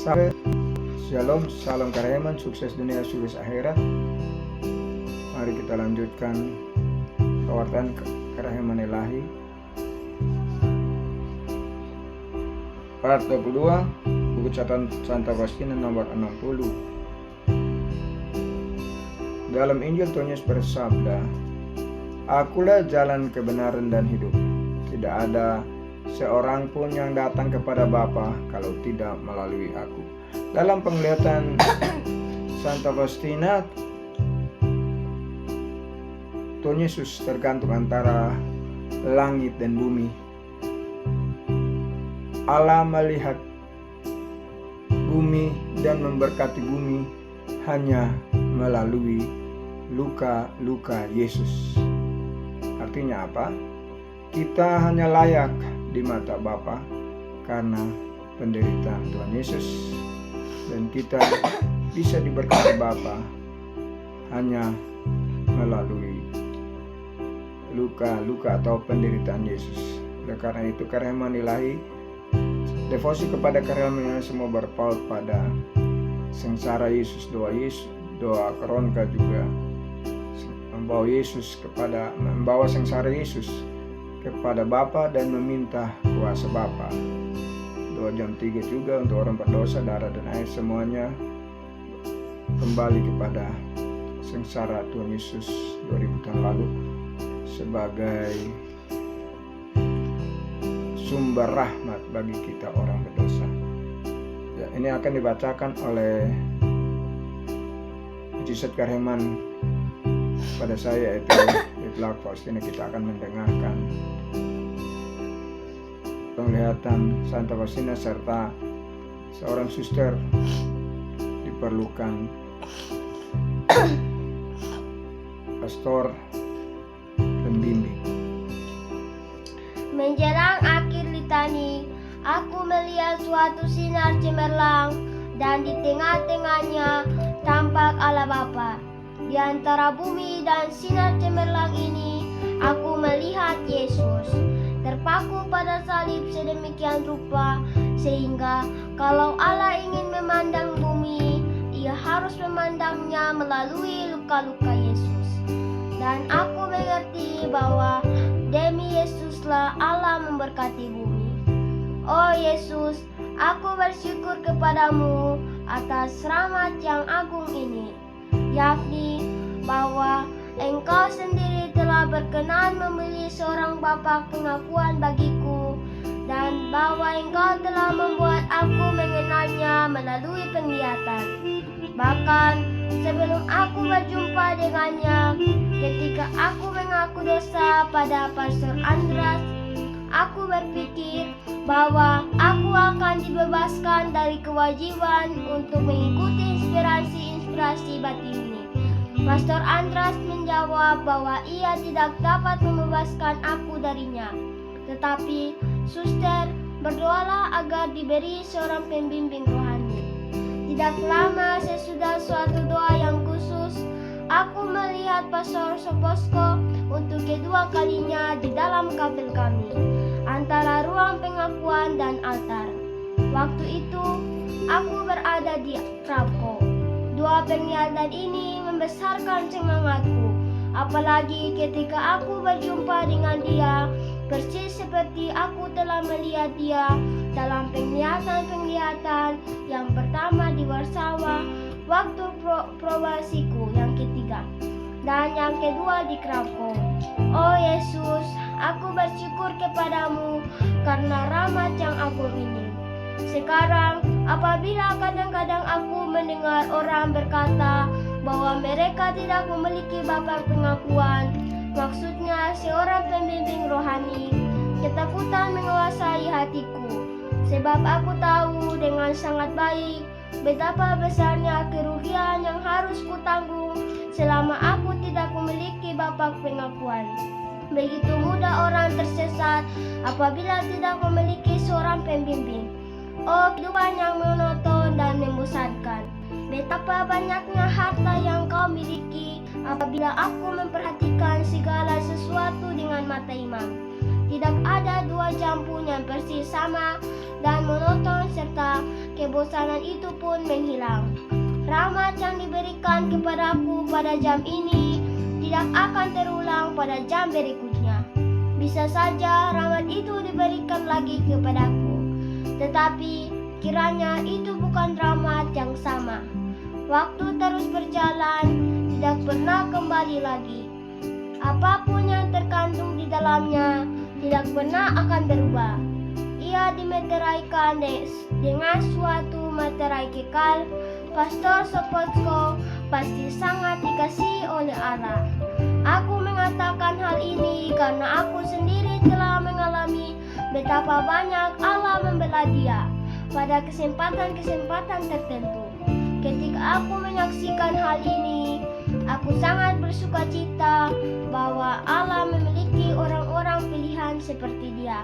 Shalom, salam kareman, sukses dunia, sukses akhirat. Mari kita lanjutkan pewartaan Karahiman Ilahi part 22, buku catatan Santa Faustina nomor 60. Dalam Injil Tuhan Yesus bersabda, "Akulah jalan kebenaran dan hidup. Tidak ada seorang pun yang datang kepada Bapa kalau tidak melalui aku." Dalam penglihatan Santa Faustina, Tuhan Yesus tergantung antara langit dan bumi. Allah melihat bumi dan memberkati bumi hanya melalui luka-luka Yesus. Artinya apa? Kita hanya layak di mata Bapa karena penderitaan Tuhan Yesus, dan kita bisa diberkati Bapa hanya melalui luka-luka atau penderitaan Yesus. Oleh karena itu, Karahiman Ilahi, devosi kepada Karahiman Ilahi semua berpaut pada sengsara Yesus, doa Koronka juga membawa sengsara Yesus kepada Bapa dan meminta kuasa Bapa. Doa jam 3 juga untuk orang berdosa, darah dan air semuanya kembali kepada sengsara Tuhan Yesus 2000 tahun lalu sebagai sumber rahmat bagi kita orang berdosa. Ya, ini akan dibacakan oleh Mujizat Karahiman pada saya, yaitu Itlaq Faustina. Kita akan mendengarkan penglihatan Santa Faustina serta seorang suster diperlukan pastor pembimbing. Menjelang akhir litani, aku melihat suatu sinar cemerlang, dan di tengah-tengahnya tampak Allah Bapa. Di antara bumi dan sinar cemerlang ini, aku melihat Yesus terpaku pada salib sedemikian rupa, sehingga kalau Allah ingin memandang bumi, Ia harus memandangnya melalui luka-luka Yesus. Dan aku mengerti bahwa demi Yesuslah Allah memberkati bumi. Oh Yesus, aku bersyukur kepadamu atas rahmat yang agung ini, yakni bahwa Engkau sendiri telah berkenan memilih seorang bapa pengakuan bagiku, dan bahwa Engkau telah membuat aku mengenalnya melalui penglihatan. Bahkan sebelum aku berjumpa dengannya, ketika aku mengaku dosa pada Pastor Andras, aku berpikir bahwa aku akan dibebaskan dari kewajiban untuk mengikuti inspirasi batin ini. Pastor Andras menjawab bahwa ia tidak dapat membebaskan aku darinya. Tetapi suster, berdoalah agar diberi seorang pembimbing rohani. Tidak lama sesudah suatu doa yang khusus, aku melihat Pastor Soposko untuk kedua kalinya di dalam kapel kami, antara ruang pengakuan dan altar. Waktu itu, aku berada di Krapko. Doa penglihatan ini membesarkan semangatku, apalagi ketika aku berjumpa dengan dia, persis seperti aku telah melihat dia dalam penglihatan yang pertama di Warsawa waktu probasiku yang ketiga, dan yang kedua di Krakow. Oh Yesus, aku bersyukur kepadamu karena rahmat yang agung ini. Sekarang, apabila kadang-kadang aku mendengar orang berkata bahwa mereka tidak memiliki bapa pengakuan, maksudnya seorang pembimbing rohani, ketakutan menguasai hatiku. Sebab aku tahu dengan sangat baik betapa besarnya kerugian yang harus kutanggung selama aku tidak memiliki bapa pengakuan. Begitu mudah orang tersesat apabila tidak memiliki seorang pembimbing. Oh, kehidupan yang monoton dan membosankan. Betapa banyaknya harta yang kau miliki apabila aku memperhatikan segala sesuatu dengan mata iman. Tidak ada dua jam pun yang persis sama dan monoton serta kebosanan itu pun menghilang. Rahmat yang diberikan kepadaku pada jam ini tidak akan terulang pada jam berikutnya. Bisa saja rahmat itu diberikan lagi kepadaku, tetapi kiranya itu bukan rahmat yang sama. Waktu terus berjalan, tidak pernah kembali lagi. Apapun yang terkandung di dalamnya tidak pernah akan berubah. Ia dimeteraikan dengan suatu materai kekal. Pastor Sopotko pasti sangat dikasihi oleh Allah. Aku mengatakan hal ini karena aku sendiri telah mengalami betapa banyak Allah membela dia pada kesempatan-kesempatan tertentu. Ketika aku menyaksikan hal ini, aku sangat bersuka cita bahwa Allah memiliki orang-orang pilihan seperti dia.